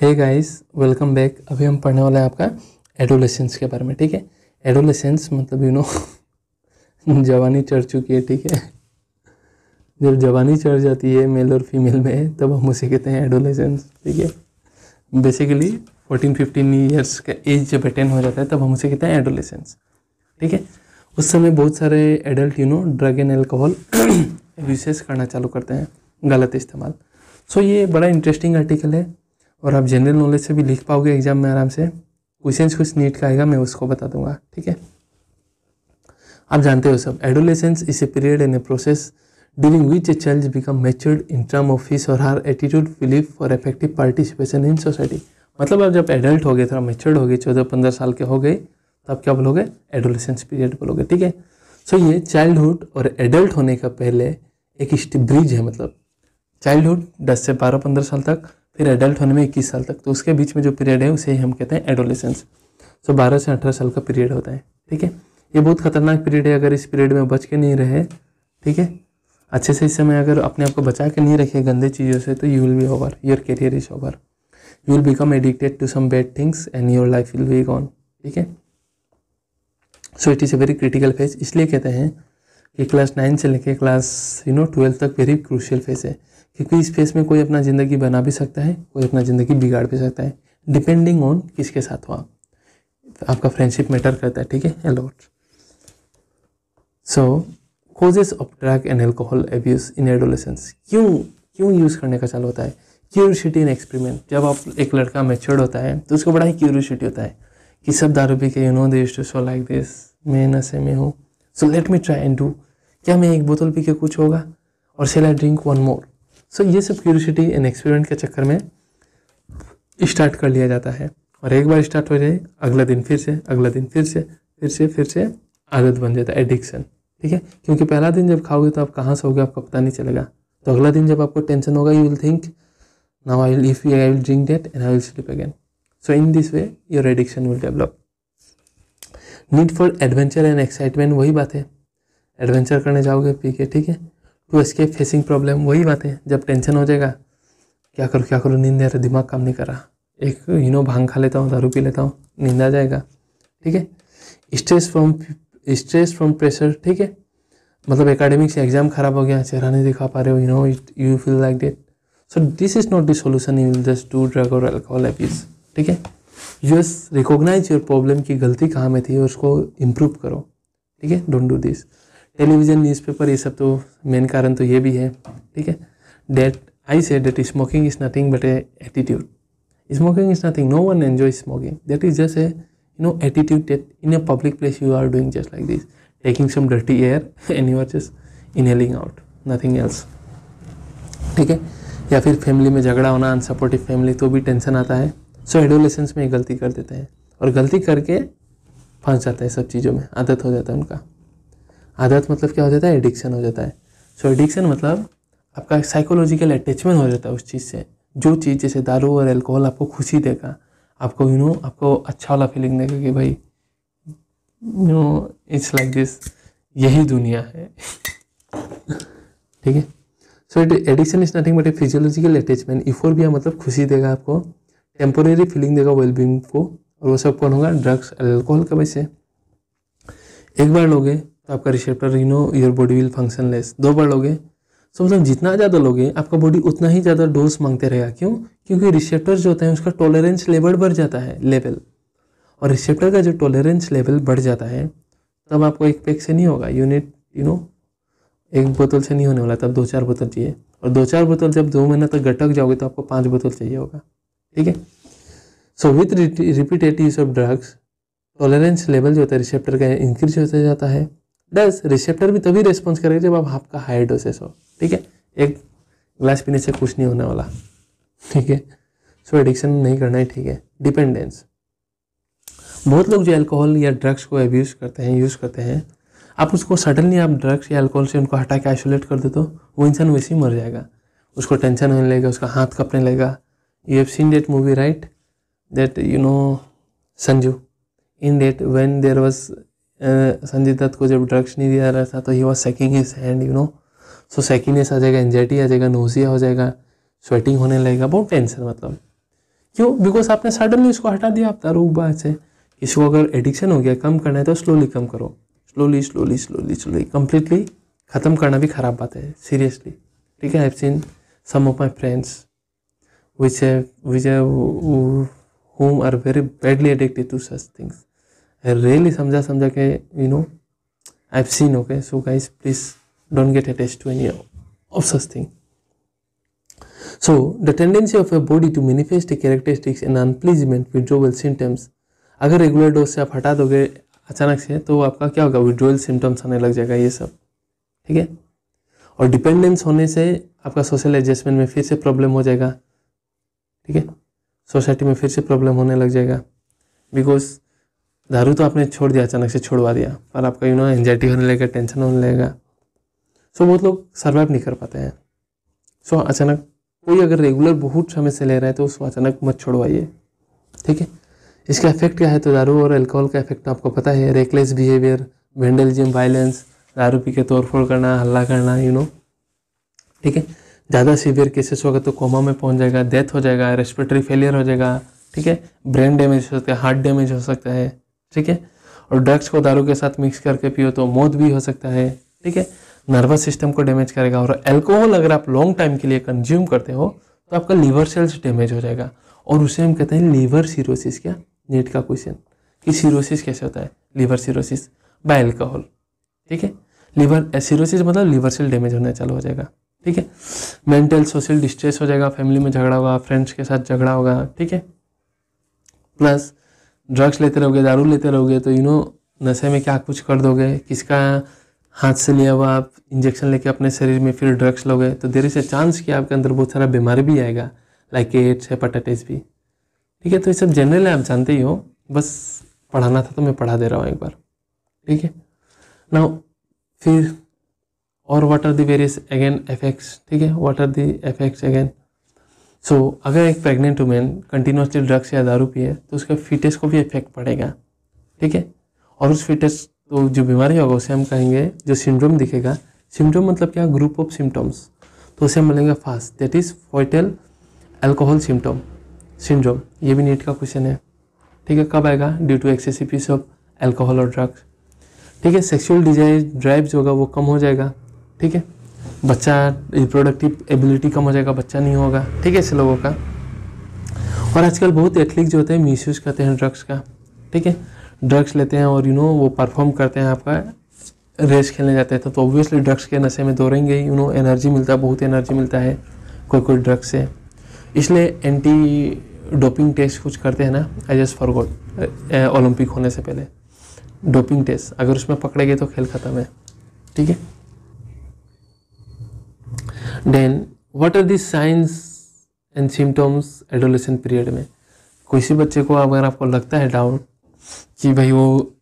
Hey guys, welcome back. अभी हम पढ़ने वाले हैं आपका एडोलेसेंस के बारे में। ठीक है, एडोलेसेंस मतलब जवानी चढ़ चुकी है। ठीक है, जब जवानी चढ़ जाती है मेल और फीमेल में तब हम उसे कहते हैं एडोलेसेंस। ठीक है, बेसिकली 14-15 ईयर्स का एज जब अटेन हो जाता है तब हम उसे कहते हैं एडोलेसेंस। ठीक है, उस समय बहुत सारे adult drug and alcohol uses करना चालू करते हैं, गलत इस्तेमाल। सो ये बड़ा इंटरेस्टिंग आर्टिकल है और आप जनरल नॉलेज से भी लिख पाओगे एग्जाम में आराम से। क्वेश्चंस कुछ नीट का आएगा, मैं उसको बता दूंगा। ठीक है, आप जानते हो सब, adolescence is a period in a process during which a child become matured in term of his और हर एटीट्यूड, बिलीफ और इफेक्टिव पार्टिसिपेशन इन सोसाइटी। मतलब आप जब एडल्ट हो गए, थोड़ा मैच्योर्ड हो गए, 14-15 साल के हो गए, तब क्या बोलोगे? एडोलेसेंस पीरियड बोलोगे। ठीक है, सो ये चाइल्डहुड और एडल्ट होने का पहले एक ब्रिज है। मतलब चाइल्डहुड 10 से 12-15 साल तक, फिर एडल्ट होने में 21 साल तक, तो उसके बीच में जो पीरियड है उसे हम कहते हैं एडोलेसेंस। सो 12 से 18 साल का पीरियड होता है। ठीक है, ये बहुत खतरनाक पीरियड है। अगर इस पीरियड में बच के नहीं रहे, ठीक है, अच्छे से इस समय अगर अपने आप को बचा के नहीं रखे गंदे चीज़ों से, तो you will be over, your career is over, you will become addicted to some bad things and your life will be gone. ठीक है, so it is a very critical phase. इसलिए कहते हैं कि क्लास 9 से लेकर क्लास 12 तक very crucial phase है, क्योंकि इस फेज में कोई अपना ज़िंदगी बना भी सकता है, कोई अपना ज़िंदगी बिगाड़ भी सकता है, डिपेंडिंग ऑन किसके साथ हो आप। आपका फ्रेंडशिप मैटर करता है। ठीक है, a lot. So causes of drug and alcohol abuse in adolescence. क्यों यूज़ करने का चालू होता है? Curiosity in experiment. जब आप एक लड़का मैच्योर्ड होता है तो उसको बड़ा ही क्यूरियोसिटी होता है कि सब दारू पी के they used to show like this, मैं नशे में हूँ, so let me try and do. क्या मैं एक बोतल पी के कुछ होगा, और shall I drink one more. So ये सब क्यूरियोसिटी एंड एक्सपेरिमेंट के चक्कर में स्टार्ट कर लिया जाता है, और एक बार स्टार्ट हो जाए अगला दिन फिर से, अगला दिन फिर से आदत बन जाता है, एडिक्शन। ठीक है, क्योंकि पहला दिन जब खाओगे तो आप कहाँ सोओगे आपको पता नहीं चलेगा, तो अगला दिन जब आपको टेंशन होगा you will think now I will drink that and I will sleep again. So in this way your addiction will develop. Need for adventure and excitement, वही बात है, एडवेंचर करने जाओगे पी के। ठीक है, टू एस्केप फेसिंग प्रॉब्लम, वही बात है, जब टेंशन हो जाएगा क्या करूँ, नींद आ रहा, दिमाग काम नहीं कर रहा, एक भांग खा लेता हूँ, दारू पी लेता हूँ, नींद आ जाएगा। ठीक है, स्ट्रेस फ्रॉम प्रेशर। ठीक है, मतलब एकेडमिक से एग्जाम खराब हो गया, चेहरा नहीं दिखा पा रहे हो, you feel like that. So this is not the solution, you will just do drug और अल्कोहल एब्यूज। ठीक है, you just recognise your problem की गलती कहाँ में थी और उसको इम्प्रूव करो। ठीक है, don't do this. Television, newspaper, ये सब तो मेन कारण तो ये भी है। ठीक है, that I say that smoking is nothing but a attitude. Smoking is nothing, no one enjoy smoking, that is just a attitude that in a public place you are doing just like this, taking some dirty air and you are just inhaling out, nothing else. ठीक है, या फिर family में झगड़ा होना, unsupportive family, तो भी tension आता है। सो एडोलेसेंस में गलती कर देते हैं और गलती करके फंस जाते हैं सब चीज़ों में, आदत हो जाता है उनका। आदत मतलब क्या हो जाता है? एडिक्शन हो जाता है। सो एडिक्शन मतलब आपका साइकोलॉजिकल अटैचमेंट हो जाता है उस चीज़ से। जो चीज़ जैसे दारू और अल्कोहल आपको खुशी देगा, आपको आपको अच्छा वाला फीलिंग देगा कि भाई इट्स लाइक दिस, यही दुनिया है। ठीक है, so addiction is nothing but a physiological attachment. Euphoria मतलब खुशी देगा आपको, टेम्पोरेरी फीलिंग देगा वेलबींग को, और वो सब कौन होगा? ड्रग्स, अल्कोहल का वजह से। एक बार लोगे तो आपका receptor your body will function less. 2 बार लोगे, सो मतलब जितना ज़्यादा लोगे आपका बॉडी उतना ही ज़्यादा डोज मांगते रहेगा। क्यों? क्योंकि रिसेप्टर जो होता है उसका टॉलरेंस लेवल बढ़ जाता है, और रिसेप्टर का जो टॉलरेंस लेवल बढ़ जाता है तब आपको एक पैक से नहीं होगा, यूनिट एक बोतल से नहीं होने वाला, तब 2-4 बोतल चाहिए, और 2-4 बोतल जब 2 महीना तक गटक जाओगे तो आपको 5 बोतल चाहिए होगा। ठीक है, so with repeated use of drugs tolerance level जो होता है रिसेप्टर का इंक्रीज होता जाता है। बस रिसेप्टर भी तभी रेस्पॉन्स करेगा जब आप आपका हाई डोसेस हो। ठीक है, एक ग्लास पीने से कुछ नहीं होने वाला। ठीक है, सो एडिक्शन नहीं करना ही ठीक है। डिपेंडेंस, बहुत लोग जो अल्कोहल या ड्रग्स को यूज़ करते हैं, आप उसको सडनली आप ड्रग्स या अल्कोहल से उनको हटा के आइसोलेट कर दे तो वो इंसान वैसे ही मर जाएगा। उसको टेंशन होने लगेगा, उसका हाथ कांपने लगेगा। You have seen that movie right, that Sanju, in that when there was Sanjay Dutt को जब ड्रग्स नहीं दिया रहा था तो he was shaking his hand, so shakiness आ जाएगा, एंजाइटी आ जाएगा, नोजिया हो जाएगा, स्वेटिंग होने लगेगा, बहुत टेंशन। मतलब क्यों? बिकॉज आपने सडनली उसको हटा दिया आप दारूबाज से। किसी को अगर एडिक्शन हो गया, कम करना है तो स्लोली कम करो, slowly slowly slowly slowly, completely ख़त्म करना भी ख़राब बात है, सीरियसली। ठीक है, I have seen some of my friends which have whom are very badly addicted to such things. I really समझा के I've seen, okay? So guys, please don't get attached to any of such thing. So the tendency of your body to manifest the characteristics and unpleasant withdrawal symptoms, अगर regular dose से आप हटा दोगे अचानक से तो आपका क्या होगा, विड्रॉयल सिम्टम्स आने लग जाएगा ये सब। ठीक है, और डिपेंडेंस होने से आपका सोशल एडजस्टमेंट में फिर से प्रॉब्लम हो जाएगा। ठीक है, सोसाइटी में फिर से प्रॉब्लम होने लग जाएगा, बिकॉज दारू तो आपने छोड़ दिया, अचानक से छोड़वा दिया, पर आपका एंजाइटी होने लगेगा, टेंशन होने लगेगा। सो बहुत लोग सर्वाइव नहीं कर पाते हैं। सो अचानक कोई अगर रेगुलर बहुत समय से ले रहा है तो उसको अचानक मत छोड़वाइए। ठीक है, इसका इफेक्ट क्या है, तो दारू और अल्कोहल का इफेक्ट आपको पता है, रेकलेस बिहेवियर, वेंडलिज्म, वायलेंस, दारू पी के तोड़फोड़ करना, हल्ला करना, ठीक है। ज़्यादा सीवियर केसेस होगा तो कोमा में पहुंच जाएगा, डेथ हो जाएगा, रेस्पिरेटरी फेलियर हो जाएगा। ठीक है, ब्रेन डैमेज हो सकता है, हार्ट डैमेज हो सकता है। ठीक है, और ड्रग्स को दारू के साथ मिक्स करके पियो तो मौत भी हो सकता है। ठीक है, नर्वस सिस्टम को डैमेज करेगा। और अल्कोहल अगर आप लॉन्ग टाइम के लिए कंज्यूम करते हो तो आपका लीवर सेल्स डैमेज हो जाएगा, और उसे हम कहते हैं लीवर सिरोसिस। क्या, नीट का क्वेश्चन कि सिरोसिस कैसे होता है, लीवर सिरोसिस बाय अल्कोहल। ठीक है, लीवर सिरोसिस मतलब लीवर सेल डैमेज होना चालू हो जाएगा। ठीक है, मेंटल सोशल डिस्ट्रेस हो जाएगा, फैमिली में झगड़ा होगा, फ्रेंड्स के साथ झगड़ा होगा। ठीक है, प्लस ड्रग्स लेते रहोगे, दारू लेते रहोगे तो नशे में क्या कुछ कर दोगे, किसका हाथ से लिया हुआ आप इंजेक्शन लेके अपने शरीर में फिर ड्रग्स लोगे तो देर इज ए चांस कि आपके अंदर बहुत सारा बीमारी भी आएगा, लाइक एड्स, हेपेटाइटिस भी। ठीक है, तो ये सब जनरल है, आप जानते ही हो, बस पढ़ाना था तो मैं पढ़ा दे रहा हूँ एक बार। ठीक है, नाउ फिर और what are the various again effects. ठीक है, what are the effects again. So अगर एक प्रेग्नेंट वुमेन कंटिन्यूसली ड्रग्स या दारू पिए तो उसका फीटस को भी इफेक्ट पड़ेगा। ठीक है, और उस फीटस तो जो बीमारी होगा उसे हम कहेंगे, जो सिंड्रोम दिखेगा, सिम्टोम मतलब क्या, ग्रुप ऑफ सिम्टम्स, तो उसे हम बोलेंगे FAS, that is foetal alcohol syndrome. ये भी नीट का क्वेश्चन है। ठीक है, कब आएगा, due to excessive use of alcohol और ड्रग्स। ठीक है, सेक्सुअल डिजायर ड्राइव जो होगा वो कम हो जाएगा। ठीक है, बच्चा रिप्रोडक्टिव एबिलिटी कम हो जाएगा, बच्चा नहीं होगा। ठीक है, ऐसे लोगों का। और आजकल बहुत एथलीट जो होते हैं मिसयूज करते हैं ड्रग्स का। ठीक है, ड्रग्स लेते हैं और वो परफॉर्म करते हैं, आपका रेस खेलने जाते हैं तो ऑब्वियसली ड्रग्स के नशे में दौड़ेंगे ही, एनर्जी मिलता है, बहुत एनर्जी मिलता है कोई ड्रग्स से। इसलिए एंटी डोपिंग टेस्ट कुछ करते हैं ना, आई जस्ट फॉरगॉट, ओलंपिक होने से पहले डोपिंग टेस्ट, अगर उसमें पकड़े गए तो खेल खत्म है। ठीक है, then what are the signs and symptoms adolescent period में। किसी बच्चे को अगर आपको लगता है डाउट कि भाई वो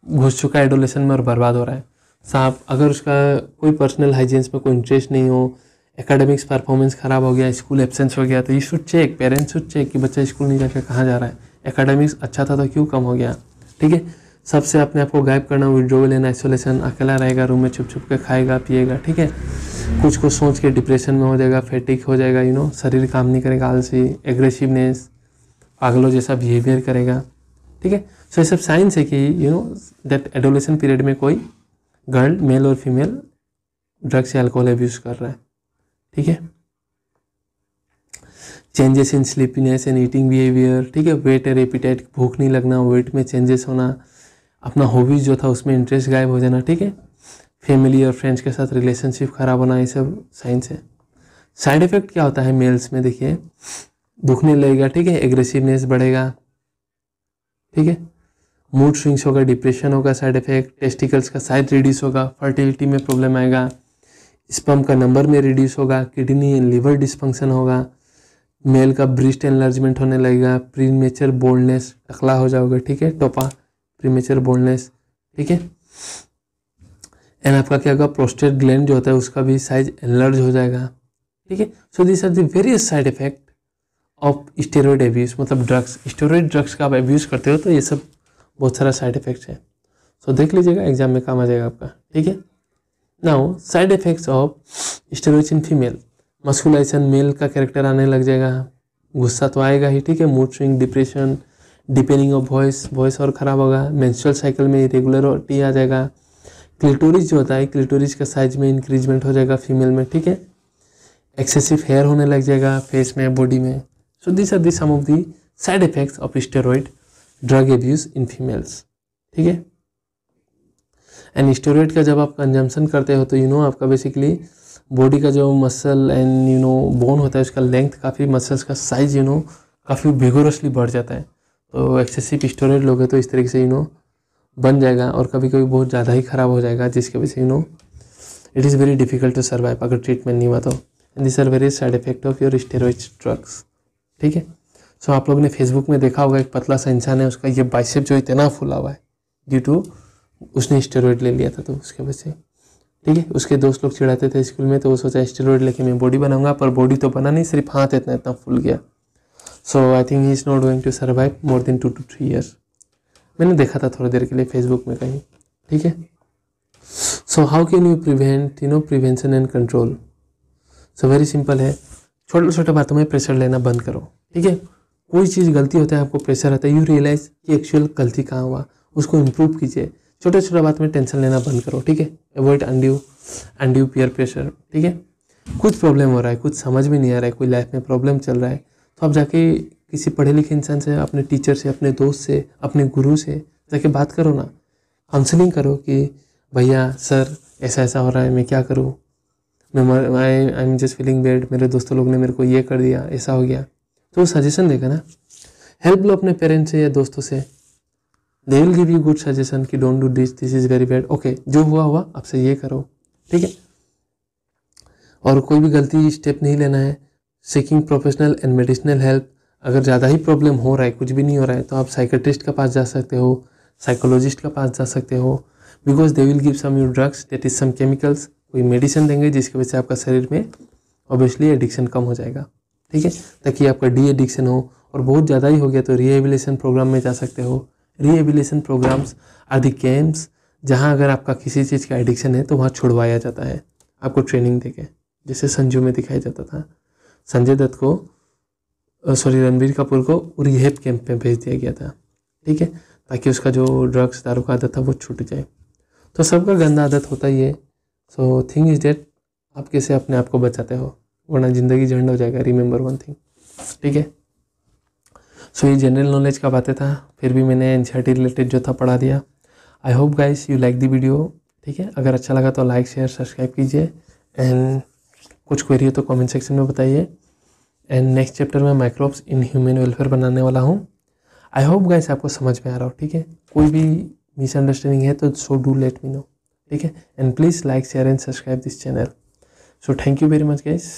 घुस चुका है एडोलेशन में और बर्बाद हो रहा है, साहब अगर उसका कोई पर्सनल हाइजीन्स में कोई इंटरेस्ट नहीं हो, एकेडमिक्स परफॉर्मेंस खराब हो गया, स्कूल एब्सेंस हो गया, तो ये should check, parents should check कि बच्चा स्कूल नहीं जाकर कहाँ जा रहा है, एकेडमिक्स अच्छा था तो क्यों कम हो गया। ठीक है, सबसे अपने आप को गायब करना, विड्रोवल एंड आइसोलेशन, अकेला रहेगा, रूम में छुप छुप के खाएगा पिएगा। ठीक है, कुछ को सोच के डिप्रेशन में हो जाएगा, फैटिक हो जाएगा, शरीर काम नहीं करेगा, आलसी, एग्रेसिवनेस, पागलों जैसा बिहेवियर करेगा। ठीक है, सो ये सब साइंस है कि दैट एडोलेशन पीरियड में कोई गर्ल, मेल और फीमेल ड्रग्स या अल्कोहल अब्यूज कर रहा है। ठीक है, changes in sleepiness and eating behaviour. ठीक है, वेट और एपिटाइट, भूख नहीं लगना, वेट में चेंजेस होना, अपना हॉबीज जो था उसमें इंटरेस्ट गायब हो जाना। ठीक है, फैमिली और फ्रेंड्स के साथ रिलेशनशिप खराब होना, ये सब साइंस है। साइड इफेक्ट क्या होता है मेल्स में, देखिए दुखने लगेगा। ठीक है, एग्रेसिवनेस बढ़ेगा। ठीक है, मूड स्विंग्स होगा, डिप्रेशन होगा, साइड इफेक्ट, टेस्टिकल्स का साइज रिड्यूस होगा, फर्टिलिटी में प्रॉब्लम आएगा, स्पर्म का नंबर में रिड्यूस होगा, किडनी एंड लिवर डिस्फंक्शन होगा, मेल का ब्रेस्ट एनलार्जमेंट होने लगेगा, प्रीमेचर बोल्डनेस, टकला हो जाओगे। ठीक है, टोपा, प्रीमेचर बोल्डनेस। ठीक है, एंड आपका क्या होगा, प्रोस्टेट ग्लैंड जो होता है उसका भी साइज एनलार्ज हो जाएगा। ठीक है, so this are the various side effect of steroid abuse, मतलब ड्रग्स, स्टेरॉइड ड्रग्स का आप एब्यूज करते हो तो ये सब बहुत सारा साइड इफेक्ट्स है। सो देख लीजिएगा, एग्जाम में काम आ जाएगा आपका। ठीक है, now side effects of steroids in female, masculinisation, male का कैरेक्टर आने लग जाएगा। गुस्सा तो आएगा ही, ठीक है। Mood swing, depression, deepening of voice और ख़राब होगा। मेंस्ट्रुअल साइकिल में इरेगुलरिटी आ जाएगा। क्लिटोरिस जो होता है, क्लिटोरिस का साइज में इंक्रीजमेंट हो जाएगा फीमेल में, ठीक है। एक्सेसिव हेयर होने लग जाएगा फेस में, बॉडी में। So this are the some of the side effects of steroid drug abuse in females, ठीक है। एंड स्टेरॉइड का जब आप कंजम्पशन करते हो तो आपका बेसिकली बॉडी का जो मसल एंड बोन होता है उसका लेंथ काफ़ी, मसल्स का साइज काफ़ी विगोरसली बढ़ जाता है। तो एक्सेसिव स्टेरॉइड लोगे तो इस तरीके से बन जाएगा और कभी कभी बहुत ज़्यादा ही ख़राब हो जाएगा, जिसकी वजह से it is very difficult to survive अगर ट्रीटमेंट नहीं हुआ तो। And this are very side effect of your steroid drugs, ठीक है। सो आप लोगों ने फेसबुक में देखा होगा एक पतला सा इंसान है, उसका ये बाइसेप जो इतना फूला हुआ है ड्यू टू उसने स्टेरॉइड ले लिया था, तो उसके वजह से, ठीक है। उसके दोस्त लोग चिढ़ाते थे स्कूल में, तो वो सोचा स्टेरॉइड लेके मैं बॉडी बनाऊंगा, पर बॉडी तो बना नहीं, सिर्फ हाथ इतना फूल गया। So I think he is not going to survive more than 2 to 3 years। मैंने देखा था थोड़ी देर के लिए फेसबुक में कहीं, ठीक है। So how can you prevent prevention and control. So very simple है, छोटे छोटे बातों में प्रेशर लेना बंद करो, ठीक है। कोई चीज़ गलती होता है, आपको प्रेशर आता है, यू रियलाइज कि एक्चुअल गलती कहाँ हुआ, उसको इम्प्रूव कीजिए। छोटे छोटे बात में टेंशन लेना बंद करो, ठीक है। अवॉइड अनड्यू पीयर प्रेशर, ठीक है। कुछ प्रॉब्लम हो रहा है, कुछ समझ में नहीं आ रहा है, कोई लाइफ में प्रॉब्लम चल रहा है, तो आप जाके किसी पढ़े लिखे इंसान से, अपने टीचर से, अपने दोस्त से, अपने गुरु से जाके बात करो ना, काउंसलिंग करो कि भैया सर ऐसा ऐसा हो रहा है, मैं क्या करूँ, I am just feeling bad, मेरे दोस्तों लोग ने मेरे को ये कर दिया, ऐसा हो गया, तो सजेशन देगा ना। हेल्प लो अपने पेरेंट्स से या दोस्तों से, they will give you good suggestion कि don't do this is very bad, okay जो हुआ आपसे ये करो, ठीक है। और कोई भी गलती स्टेप नहीं लेना है। Seeking professional and medicinal help, अगर ज़्यादा ही प्रॉब्लम हो रहा है, कुछ भी नहीं हो रहा है, तो आप साइकेट्रिस्ट के पास जा सकते हो, साइकोलॉजिस्ट के पास जा सकते हो, because they will give some you drugs that is some chemicals, कोई मेडिसिन देंगे जिसकी वजह से आपका शरीर में ऑब्वियसली एडिक्शन कम हो जाएगा, ठीक है, ताकि आपका डी एडिक्शन हो। और बहुत ज़्यादा ही हो गया तो रिहेबिलिटेशन प्रोग्राम में जा सकते हो। Rehabilitation programs are the camps जहाँ अगर आपका किसी चीज़ का एडिक्शन है तो वहाँ छुड़वाया जाता है आपको ट्रेनिंग देके, जैसे संजू में दिखाया जाता था। संजय दत्त को रणबीर कपूर को रिहेब कैंप में भेज दिया गया था, ठीक है, ताकि उसका जो ड्रग्स दारू का आदत था वो छूट जाए। तो सबका गंदा आदत होता ही है। सो थिंग इज डेट आप कैसे अपने आप को बचाते हो, वरना ज़िंदगी झंड हो जाएगा। रिमेंबर वन थिंग, ठीक है। सो ये जनरल नॉलेज का बातें था, फिर भी मैंने एंजाइटी रिलेटेड जो था पढ़ा दिया। I hope guys you like the video, ठीक है। अगर अच्छा लगा तो लाइक शेयर सब्सक्राइब कीजिए एंड कुछ क्वेरी हो तो कमेंट सेक्शन में बताइए। एंड नेक्स्ट चैप्टर में माइक्रोब्स इन ह्यूमन वेलफेयर बनाने वाला हूँ। आई होप गाइस आपको समझ में आ रहा हो, ठीक है। कोई भी मिसअंडरस्टैंडिंग है तो so do let me know, ठीक है। And please like share and subscribe this channel. So thank you very much guys.